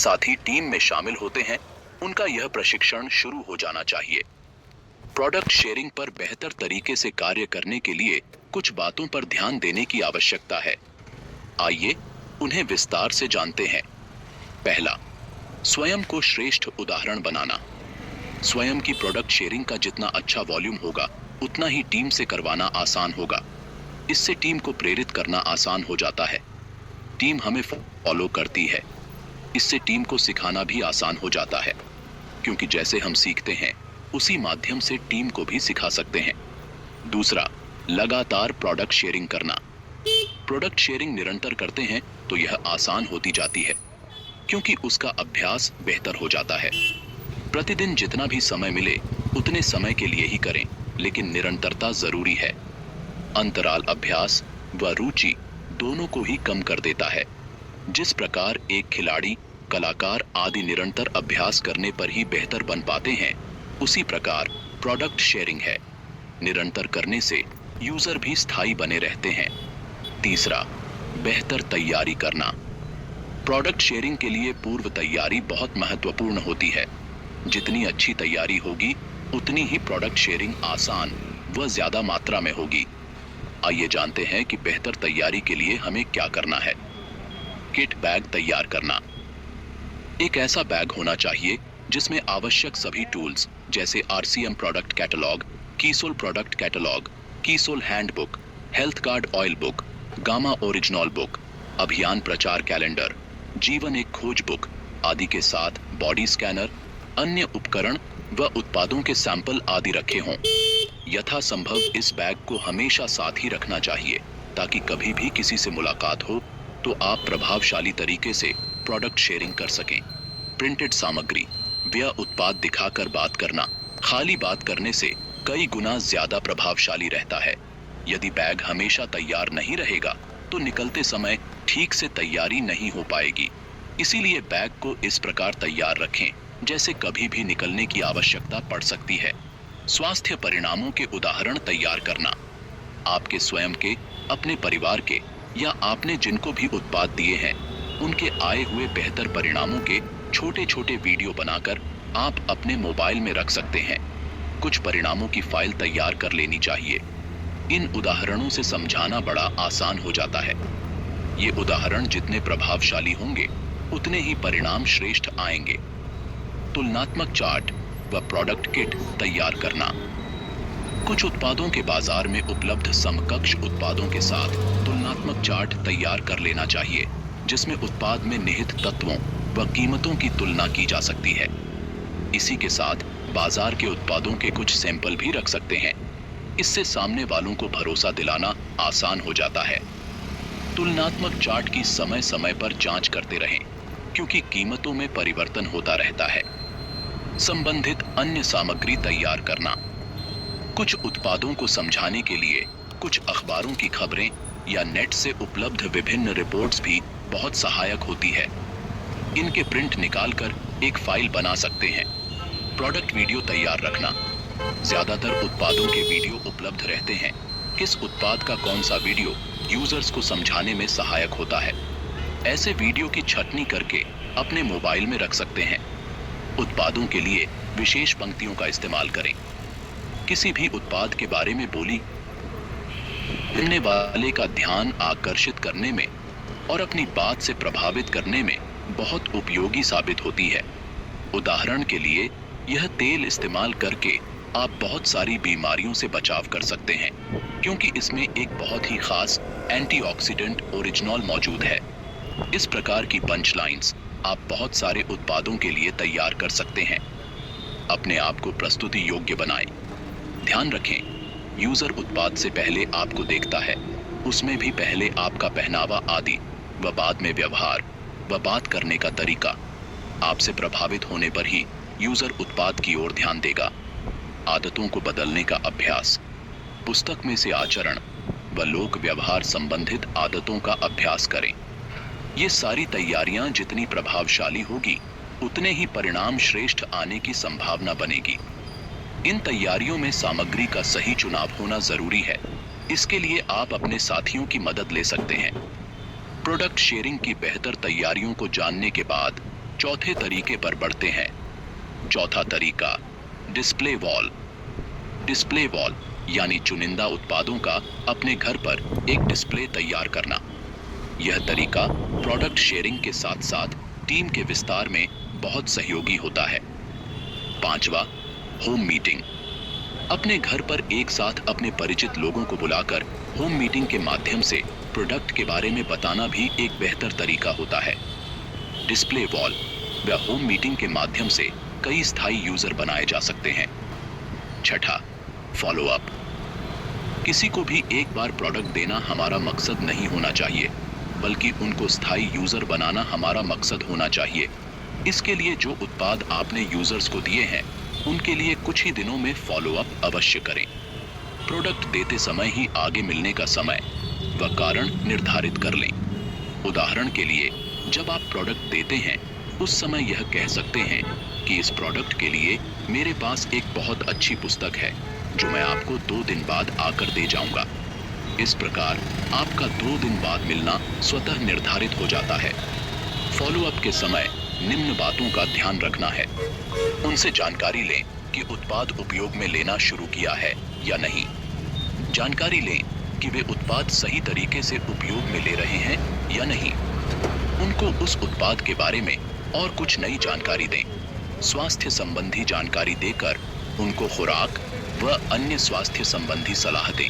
साथी टीम में शामिल होते हैं, उनका यह प्रशिक्षण शुरू हो जाना चाहिए। प्रोडक्ट शेयरिंग पर बेहतर तरीके से कार्य करने के लिए कुछ बातों पर ध्यान देने की आवश्यकता है। आइए उन्हें विस्तार से जानते हैं। पहला, स्वयं को श्रेष्ठ उदाहरण बनाना। स्वयं की प्रोडक्ट शेयरिंग का जितना अच्छा वॉल्यूम होगा, उतना ही टीम से करवाना आसान होगा। इससे टीम को प्रेरित करना आसान हो जाता है। टीम हमें फॉलो करती है। इससे टीम को सिखाना भी आसान हो जाता है, क्योंकि जैसे हम सीखते हैं उसी माध्यम से टीम को भी सिखा सकते हैं। दूसरा, लगातार प्रोडक्ट शेयरिंग करना। प्रोडक्ट शेयरिंग निरंतर करते हैं तो यह आसान होती जाती है, क्योंकि उसका अभ्यास बेहतर हो जाता है। प्रतिदिन जितना भी समय मिले उतने समय के लिए ही करें, लेकिन निरंतरता जरूरी है। अंतराल अभ्यास व रुचि दोनों को ही कम कर देता है। जिस प्रकार एक खिलाड़ी, कलाकार आदि निरंतर अभ्यास करने पर ही बेहतर बन पाते हैं, उसी प्रकार प्रोडक्ट शेयरिंग है। निरंतर करने से यूजर भी स्थायी बने रहते हैं। तीसरा, बेहतर तैयारी करना। प्रोडक्ट शेयरिंग के लिए पूर्व तैयारी बहुत महत्वपूर्ण होती है। जितनी अच्छी तैयारी होगी, उतनी ही प्रोडक्ट शेयरिंग आसान व ज्यादा मात्रा में होगी। आइए जानते हैं कि बेहतर तैयारी के लिए हमें क्या करना है। किट बैग तैयार करना। एक ऐसा बैग होना चाहिए जिसमें आवश्यक सभी टूल्स जैसे RCM product catalogue, Keysoul product catalogue, Keysoul handbook, health card oil book, gamma original book, अभियान प्रचार कैलेंडर, जीवन एक खोज बुक आदि के साथ बॉडी स्कैनर, अन्य उपकरण व उत्पादों के सैंपल आदि रखे हों। यथासंभव इस बैग को हमेशा साथ ही रखना चाहिए, ताकि कभी भी किसी से मुलाकात हो तो आप प्रभावशाली तरीके से प्रोडक्ट शेयरिंग कर सकें। प्रिंटेड सामग्री, व्यय उत्पाद दिखाकर बात करना खाली बात करने से कई गुना ज्यादा प्रभावशाली रहता है। यदि बैग हमेशा तैयार नहीं रहेगा तो निकलते समय ठीक से तैयारी नहीं हो पाएगी। इसीलिए बैग को इस प्रकार तैयार रखें जैसे कभी भी निकलने की आवश्यकता पड़ सकती है। स्वास्थ्य परिणामों के उदाहरण तैयार करना। आपके स्वयं के, अपने परिवार के या आपने जिनको भी उत्पाद दिए हैं, उनके आए हुए बेहतर परिणामों के छोटे छोटे वीडियो बनाकर आप अपने मोबाइल में रख सकते हैं। कुछ परिणामों की फाइल तैयार कर लेनी चाहिए। इन उदाहरणों से समझाना बड़ा आसान हो जाता है। ये उदाहरण जितने प्रभावशाली होंगे, उतने ही परिणाम श्रेष्ठ आएंगे। तुलनात्मक चार्ट व प्रोडक्ट किट तैयार करना। कुछ उत्पादों के बाजार में उपलब्ध समकक्ष उत्पादों के साथ तुलनात्मक चार्ट तैयार कर लेना चाहिए, जिसमें उत्पाद में निहित तत्वों व कीमतों की तुलना की जा सकती है। इसी के साथ बाजार के उत्पादों के कुछ सैंपल भी रख सकते हैं। इससे सामने वालों को भरोसा दिलाना आसान हो जाता है। तुलनात्मक चार्ट की समय समय पर जांच करते रहें, क्योंकि कीमतों में परिवर्तन होता रहता है। संबंधित अन्य सामग्री तैयार करना। कुछ उत्पादों को समझाने के लिए कुछ अखबारों की खबरें या नेट से उपलब्ध विभिन्न रिपोर्ट्स भी बहुत सहायक होती है। इनके प्रिंट निकालकर एक फाइल बना सकते हैं। प्रोडक्ट वीडियो तैयार रखना। ज्यादातर उत्पादों के वीडियो उपलब्ध रहते हैं। किस उत्पाद का कौन सा वीडियो यूजर्स को समझाने में सहायक होता है, ऐसे वीडियो की छटनी करके अपने मोबाइल में रख सकते हैं। उत्पादों के लिए विशेष पंक्तियों का इस्तेमाल करें। किसी भी उत्पाद के बारे में बोली सुनने वाले का ध्यान आकर्षित करने में और अपनी बात से प्रभावित करने में बहुत उपयोगी साबित होती है। उदाहरण के लिए, यह तेल इस्तेमाल करके आप बहुत सारी बीमारियों से बचाव कर सकते हैं, क्योंकि इसमें एक बहुत ही खास एंटीऑक्सीडेंट ओरिजिनल मौजूद है। इस प्रकार की पंचलाइंस आप बहुत सारे उत्पादों के लिए तैयार कर सकते हैं। अपने आप को प्रस्तुति योग्य बनाएं। ध्यान रखें, यूजर उत्पाद से पहले आपको देखता है, उसमें भी पहले आपका पहनावा आदि व बाद में व्यवहार व बात करने का तरीका। आपसे प्रभावित होने पर ही यूजर उत्पाद की ओर ध्यान देगा। आदतों को बदलने का अभ्यास। पुस्तक में से आचरण व लोक व्यवहार संबंधित आदतों का अभ्यास करें। ये सारी तैयारियां जितनी प्रभावशाली होगी, उतने ही परिणाम श्रेष्ठ आने की संभावना बनेगी। इन तैयारियों में सामग्री का सही चुनाव होना जरूरी है। इसके लिए आप अपने साथियों की मदद ले सकते हैं। प्रोडक्ट शेयरिंग की बेहतर तैयारियों को जानने के बाद चौथे तरीके पर बढ़ते हैं। चौथा तरीका, डिस्प्ले वॉल। डिस्प्ले वॉल यानी चुनिंदा उत्पादों का अपने घर पर एक डिस्प्ले तैयार करना। यह तरीका प्रोडक्ट शेयरिंग के साथ साथ टीम के विस्तार में बहुत सहयोगी होता है। पांचवा, होम मीटिंग। अपने घर पर एक साथ अपने परिचित लोगों को बुलाकर होम मीटिंग के माध्यम से प्रोडक्ट के बारे में बताना भी एक बेहतर तरीका होता है। डिस्प्ले वॉल व होम मीटिंग के माध्यम से कई स्थायी यूजर बनाए जा सकते हैं। छठा, फॉलो अप। किसी को भी एक बार प्रोडक्ट देना हमारा मकसद नहीं होना चाहिए, बल्कि उनको स्थायी यूजर बनाना हमारा मकसद होना चाहिए। इसके लिए जो उत्पाद आपने यूजर्स को दिए हैं, उनके लिए कुछ ही दिनों में फॉलो अप अवश्य करें। प्रोडक्ट देते समय ही आगे मिलने का समय व कारण निर्धारित कर लें। उदाहरण के लिए, जब आप प्रोडक्ट देते हैं उस समय यह कह सकते हैं कि इस प्रोडक्ट के लिए मेरे पास एक बहुत अच्छी पुस्तक है जो मैं आपको 2 दिन बाद आकर दे जाऊंगा। इस प्रकार आपका 2 दिन बाद मिलना स्वतः निर्धारित हो जाता है। फॉलो अप के समय निम्न बातों का ध्यान रखना है। उनसे जानकारी लें कि उत्पाद उपयोग में लेना शुरू किया है या नहीं। जानकारी लें कि वे उत्पाद सही तरीके से उपयोग में ले रहे हैं या नहीं। उनको उस उत्पाद के बारे में और कुछ नई जानकारी दें। स्वास्थ्य संबंधी जानकारी देकर उनको खुराक व अन्य स्वास्थ्य संबंधी सलाह दें।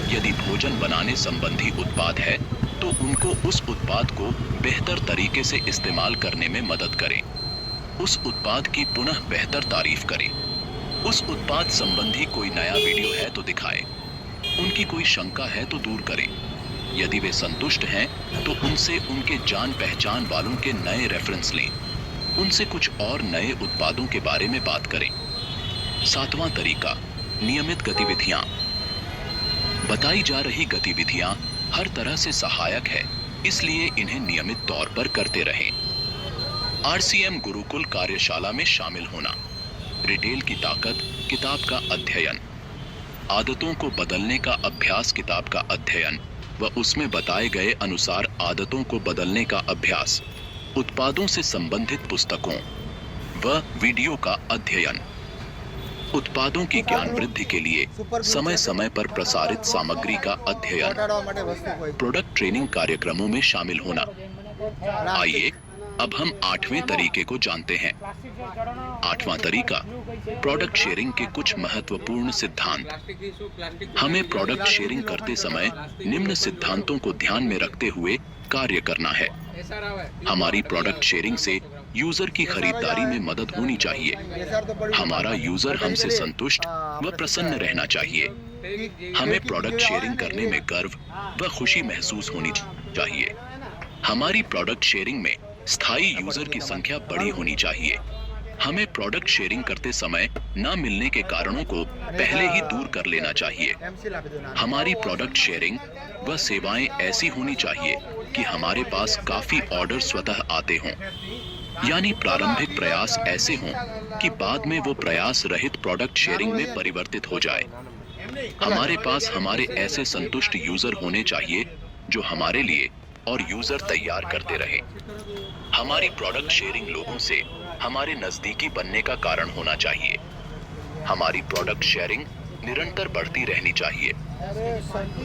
यदि भोजन बनाने संबंधी उत्पाद है तो उनको उस उत्पाद को बेहतर तरीके से इस्तेमाल करने में मदद करें। उस उत्पाद की पुनः बेहतर तारीफ करें। उस उत्पाद संबंधी कोई नया वीडियो है तो दिखाएं। उनकी कोई शंका है तो दूर करें। यदि वे संतुष्ट हैं तो उनसे उनके जान पहचान वालों के नए रेफरेंस लें। उनसे कुछ और नए उत्पादों के बारे में बात करें। सातवां तरीका, नियमित गतिविधियां। बताई जा रही गतिविधियां हर तरह से सहायक है, इसलिए इन्हें नियमित तौर पर करते रहें। RCM गुरुकुल कार्यशाला में शामिल होना। रिटेल की ताकत किताब का अध्ययन। आदतों को बदलने का अभ्यास किताब का अध्ययन व उसमें बताए गए अनुसार आदतों को बदलने का अभ्यास। उत्पादों से संबंधित पुस्तकों व वीडियो का अध्ययन। उत्पादों की ज्ञान वृद्धि के लिए समय समय पर प्रसारित सामग्री का अध्ययन। प्रोडक्ट ट्रेनिंग कार्यक्रमों में शामिल होना। आइए अब हम 8वें तरीके को जानते हैं। 8वां तरीका, प्रोडक्ट शेयरिंग के कुछ महत्वपूर्ण सिद्धांत। हमें प्रोडक्ट शेयरिंग करते समय निम्न सिद्धांतों को ध्यान में रखते हुए कार्य करना है। हमारी प्रोडक्ट शेयरिंग से यूजर की खरीदारी में मदद होनी चाहिए। हमारा यूजर हमसे संतुष्ट व प्रसन्न रहना चाहिए। हमें प्रोडक्ट शेयरिंग करने में गर्व व खुशी महसूस होनी चाहिए। हमारी प्रोडक्ट शेयरिंग में स्थायी यूजर की संख्या बड़ी होनी चाहिए। हमें प्रोडक्ट शेयरिंग करते समय न मिलने के कारणों को पहले ही दूर कर लेना चाहिए। हमारी प्रोडक्ट शेयरिंग व सेवाएं ऐसी होनी चाहिए कि हमारे पास काफी ऑर्डर स्वतः आते हों, यानी प्रारंभिक प्रयास ऐसे हों कि बाद में वो प्रयास रहित प्रोडक्ट शेयरिंग में परिवर्तित हो जाए। हमारे पास हमारे ऐसे संतुष्ट यूजर होने चाहिए जो हमारे लिए और यूजर तैयार करते रहे। हमारी प्रोडक्ट शेयरिंग लोगों से हमारे नजदीकी बनने का कारण होना चाहिए। हमारी प्रोडक्ट शेयरिंग निरंतर बढ़ती रहनी चाहिए।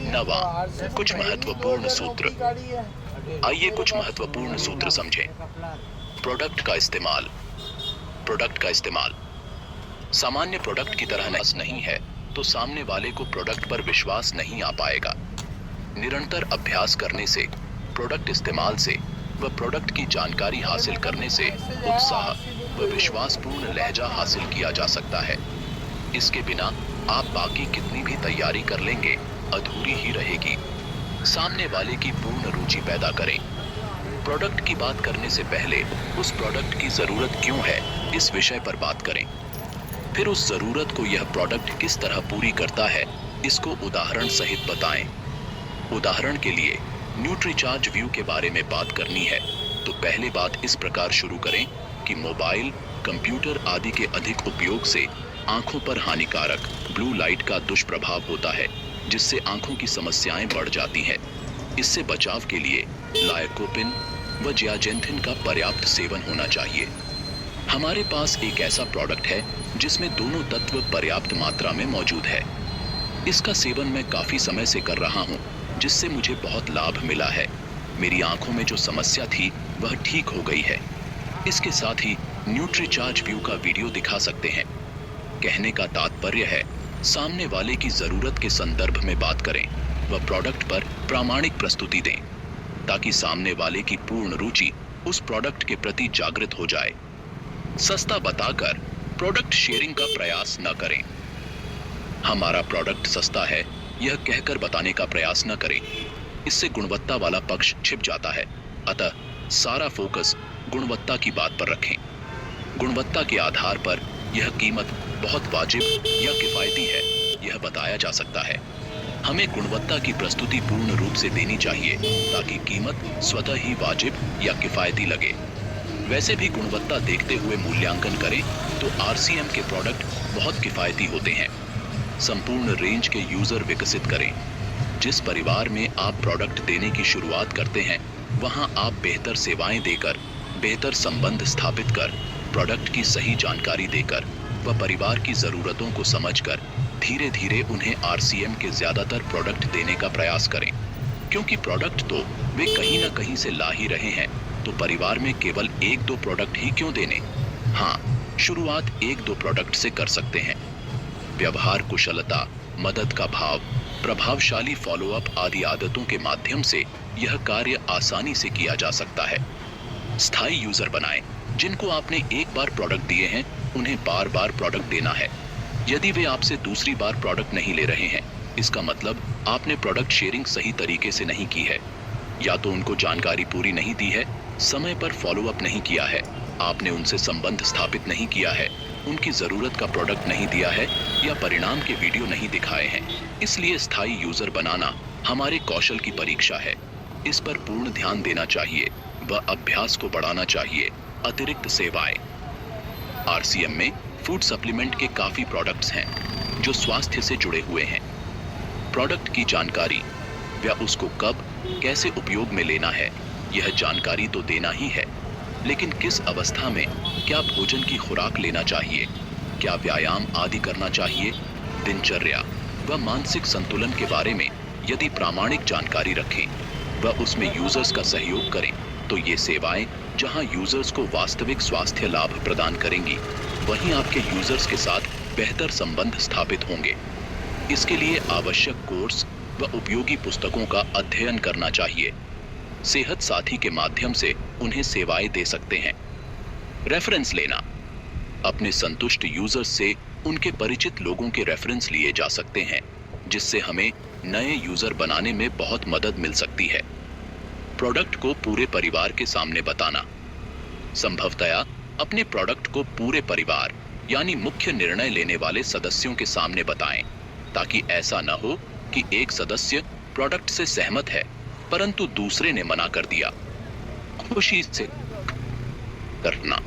9वां, कुछ महत्वपूर्ण सूत्र। आइए कुछ महत्वपूर्ण सूत्र समझें। प्रोडक्ट का इस्तेमाल। प्रोडक्ट का इस्तेमाल सामान्य प्रोडक्ट की तरह नहीं है तो सामने वाले को प्रोडक्ट पर विश्वास नहीं आ पाएगा। निरंतर अभ्यास करने से, प्रोडक्ट इस्तेमाल से व प्रोडक्ट की जानकारी हासिल करने से उत्साह व विश्वासपूर्ण लहजा हासिल किया जा सकता है। इसके बिना आप बाकी कितनी भी तैयारी कर लेंगे, अधूरी ही रहेगी। सामने वाले की पूर्ण रुचि पैदा करें। प्रोडक्ट की बात करने से पहले उस प्रोडक्ट की जरूरत क्यों है, इस विषय पर बात करें। फिर उस जरूरत को यह प्रोडक्ट किस तरह पूरी करता है, इसको उदाहरण सहित बताएं। उदाहरण के लिए न्यूट्रीचार्ज व्यू के बारे में बात करनी है तो पहले बात इस प्रकार शुरू करें कि मोबाइल, कंप्यूटर आदि के अधिक उपयोग से आंखों पर हानिकारक ब्लू लाइट का दुष्प्रभाव होता है, जिससे आंखों की समस्याएं बढ़ जाती हैं। इससे बचाव के लिए लाइकोपिन, व जियाजेंथिन का पर्याप्त सेवन होना चाहिए। हमारे पास एक ऐसा प्रोडक्ट है जिसमें दोनों तत्व पर्याप्त मात्रा में मौजूद है। इसका सेवन मैं काफी समय से कर रहा हूँ, जिससे मुझे बहुत लाभ मिला है। मेरी आंखों में जो समस्या थी वह ठीक हो गई है। इसके साथ ही न्यूट्रीचार्ज व्यू का वीडियो दिखा सकते हैं। कहने का तात्पर्य है, सामने वाले की जरूरत के संदर्भ में बात करें व प्रोडक्ट पर प्रामाणिक प्रस्तुति दें, ताकि सामने वाले की पूर्ण रुचि उस प्रोडक्ट के प्रति जागृत हो जाए। सस्ता बताकर प्रोडक्ट शेयरिंग का प्रयास न करें। हमारा प्रोडक्ट सस्ता है यह कहकर बताने का प्रयास न करें, इससे गुणवत्ता वाला पक्ष छिप जाता है। अतः सारा फोकस गुणवत्ता की बात पर रखें। गुणवत्ता के आधार पर यह कीमत बहुत वाजिब या किफायती है यह बताया जा सकता है। हमें गुणवत्ता की प्रस्तुति पूर्ण रूप से देनी चाहिए ताकि कीमत स्वतः ही वाजिब या किफायती लगे। वैसे भी गुणवत्ता देखते हुए मूल्यांकन करें तो आरसीएम के प्रोडक्ट बहुत किफायती होते हैं। संपूर्ण रेंज के यूजर विकसित करें। जिस परिवार में आप प्रोडक्ट देने की शुरुआत करते हैं, वहां आप बेहतर सेवाएं देकर, बेहतर संबंध स्थापित कर, प्रोडक्ट की सही जानकारी देकर व परिवार की जरूरतों को समझकर धीरे धीरे उन्हें आरसीएम के ज्यादातर प्रोडक्ट देने का प्रयास करें। क्योंकि प्रोडक्ट तो वे कहीं न कहीं से ला ही रहे हैं, तो परिवार में केवल 1-2 प्रोडक्ट ही क्यों देने? हाँ, शुरुआत 1-2 प्रोडक्ट से कर सकते हैं। व्यवहार कुशलता, मदद का भाव, प्रभावशाली फॉलोअप आदि आदतों के माध्यम से यह कार्य आसानी से किया जा सकता है। स्थायी यूजर बनाएं। जिनको आपने एक बार प्रोडक्ट दिए हैं, उन्हें बार बार प्रोडक्ट देना है। यदि वे आपसे दूसरी बार प्रोडक्ट नहीं ले रहे हैं, इसका मतलब आपने प्रोडक्ट शेयरिंग सही तरीके से नहीं की है। या तो उनको जानकारी पूरी नहीं दी है, समय पर फॉलोअप नहीं किया है, आपने उनसे संबंध स्थापित नहीं किया है, उनकी जरूरत का प्रोडक्ट नहीं दिया है, या परिणाम के वीडियो नहीं दिखाए हैं। इसलिए स्थायी यूजर बनाना हमारे कौशल की परीक्षा है। इस पर पूर्ण ध्यान देना चाहिए व अभ्यास को बढ़ाना चाहिए। अतिरिक्त सेवाएं। आरसीएम में फूड सप्लीमेंट के काफी प्रोडक्ट्स हैं जो स्वास्थ्य से जुड़े हुए हैं। प्रोडक्ट की जानकारी व उसको कब कैसे उपयोग में लेना है, यह जानकारी तो देना ही है, लेकिन किस अवस्था में क्या भोजन की खुराक लेना चाहिए, क्या व्यायाम आदि करना चाहिए, दिनचर्या व मानसिक संतुलन के बारे में यदि प्रामाणिक जानकारी रखें व उसमें यूजर्स का सहयोग करें, तो ये सेवाएं जहां यूजर्स को वास्तविक स्वास्थ्य लाभ प्रदान करेंगी, वहीं आपके यूजर्स के साथ बेहतर संबंध स्थापित होंगे। इसके लिए आवश्यक कोर्स व उपयोगी पुस्तकों का अध्ययन करना चाहिए। सेहत साथी के माध्यम से उन्हें सेवाएं दे सकते हैं। रेफरेंस लेना। अपने संतुष्ट यूजर्स से उनके परिचित लोगों के रेफरेंस लिए जा सकते हैं, जिससे हमें नए यूजर बनाने में बहुत मदद मिल सकती है। प्रोडक्ट को पूरे परिवार के सामने बताना। संभवतया अपने प्रोडक्ट को पूरे परिवार यानी मुख्य निर्णय लेने वाले सदस्यों के सामने बताएं, ताकि ऐसा न हो कि एक सदस्य प्रोडक्ट से सहमत है परंतु दूसरे ने मना कर दिया। खुशी से करना।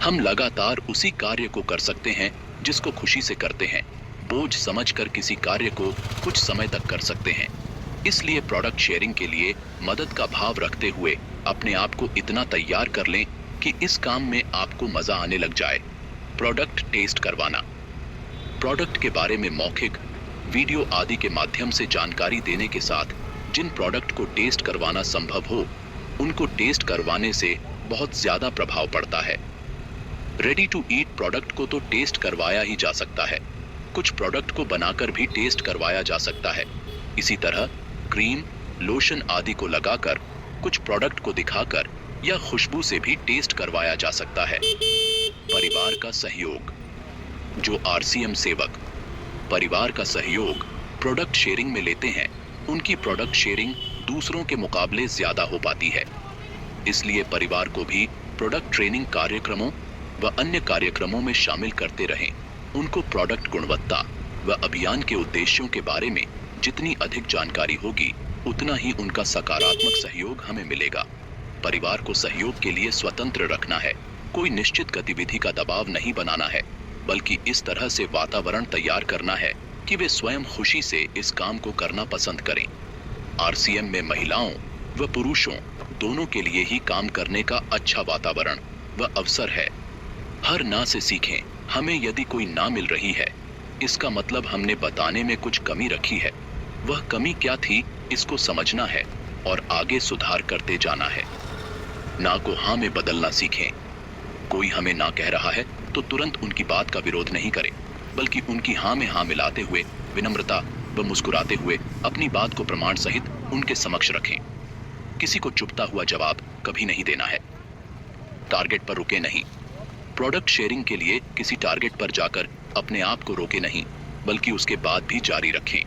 हम लगातार उसी कार्य को कर सकते हैं जिसको खुशी से करते हैं। बोझ समझकर किसी कार्य को कुछ समय तक कर सकते हैं। इसलिए प्रोडक्ट शेयरिंग के लिए मदद का भाव रखते हुए अपने आप को इतना तैयार कर लें कि इस काम में आपको मजा आने लग जाए। प्रोडक्ट टेस्ट करवाना। प्रोडक्ट के बारे में मौखिक, वीडियो आदि के माध्यम से जानकारी देने के साथ जिन प्रोडक्ट को टेस्ट करवाना संभव हो, उनको टेस्ट करवाने से बहुत ज्यादा प्रभाव पड़ता है। रेडी टू ईट प्रोडक्ट को तो टेस्ट करवाया ही जा सकता है, कुछ प्रोडक्ट को बनाकर भी टेस्ट करवाया जा सकता है। इसी तरह क्रीम, लोशन आदि को लगाकर, कुछ प्रोडक्ट को दिखाकर या खुशबू से भी टेस्ट करवाया जा सकता है। परिवार का सहयोग। जो आरसीएम सेवक परिवार का सहयोग प्रोडक्ट शेयरिंग में लेते हैं, उनकी प्रोडक्ट शेयरिंग दूसरों के मुकाबले ज्यादा हो पाती है। इसलिए परिवार को भी प्रोडक्ट ट्रेनिंग कार्यक्रमों व अन्य कार्यक्रमों में शामिल करते रहें। उनको प्रोडक्ट गुणवत्ता व अभियान के उद्देश्यों के बारे में जितनी अधिक जानकारी होगी, उतना ही उनका सकारात्मक सहयोग हमें मिलेगा। परिवार को सहयोग के लिए स्वतंत्र रखना है, कोई निश्चित गतिविधि का दबाव नहीं बनाना है, बल्कि इस तरह से वातावरण तैयार करना है कि वे स्वयं खुशी से इस काम को करना पसंद करें। आरसीएम में महिलाओं व पुरुषों दोनों के लिए ही काम करने का अच्छा वातावरण व अवसर है। हर ना से सीखें। हमें यदि कोई ना मिल रही है, इसका मतलब हमने बताने में कुछ कमी रखी है। वह कमी क्या थी, इसको समझना है और आगे सुधार करते जाना है। ना को हाँ में बदलना सीखें। कोई हमें ना कह रहा है तो तुरंत उनकी बात का विरोध नहीं करें, बल्कि उनकी हाँ में हाँ मिलाते हुए विनम्रता व मुस्कुराते हुए अपनी बात को प्रमाण सहित उनके समक्ष रखें। किसी को चुपता हुआ जवाब कभी नहीं देना है। टारगेट पर रुके नहीं। प्रोडक्ट शेयरिंग के लिए किसी टारगेट पर जाकर अपने आप को रोके नहीं, बल्कि उसके बाद भी जारी रखें।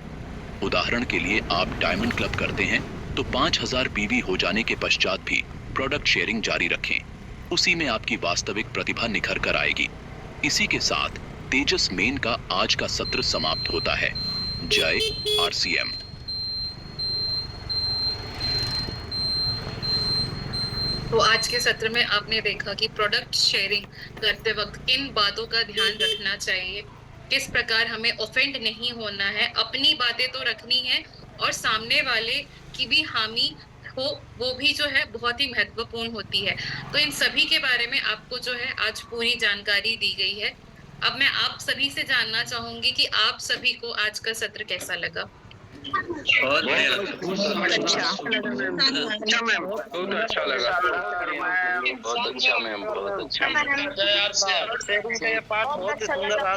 उदाहरण के लिए आप डायमंड क्लब करते हैं तो 5000 पीवी हो जाने के पश्चात भी प्रोडक्ट शेयरिंग जारी रखें। उसी में आपकी वास्तविक प्रतिभा निखर कर आएगी। इसी के साथ तेजस मेन का आज का सत्र समाप्त होता है। जय आरसीएम। तो आज के सत्र में आपने देखा कि प्रोडक्ट शेयरिंग करते वक्त किन बातों का ध्यान रखना चाहिए, किस प्रकार हमें ऑफेंड नहीं होना है, अपनी बातें तो रखनी है और सामने वाले की भी हामी हो, वो भी जो है बहुत ही महत्वपूर्ण होती है। तो इन सभी के बारे में आपको जो है आज पूरी जानकारी दी गई है। अब मैं आप सभी से जानना चाहूंगी कि आप सभी को आज का सत्र कैसा लगा। बहुत बढ़िया लगा। अच्छा मैम, बहुत अच्छा लगा। बहुत अच्छा मैम, बहुत अच्छा। यार शेयरिंग का ये पार्ट बहुत ही सुंदर था।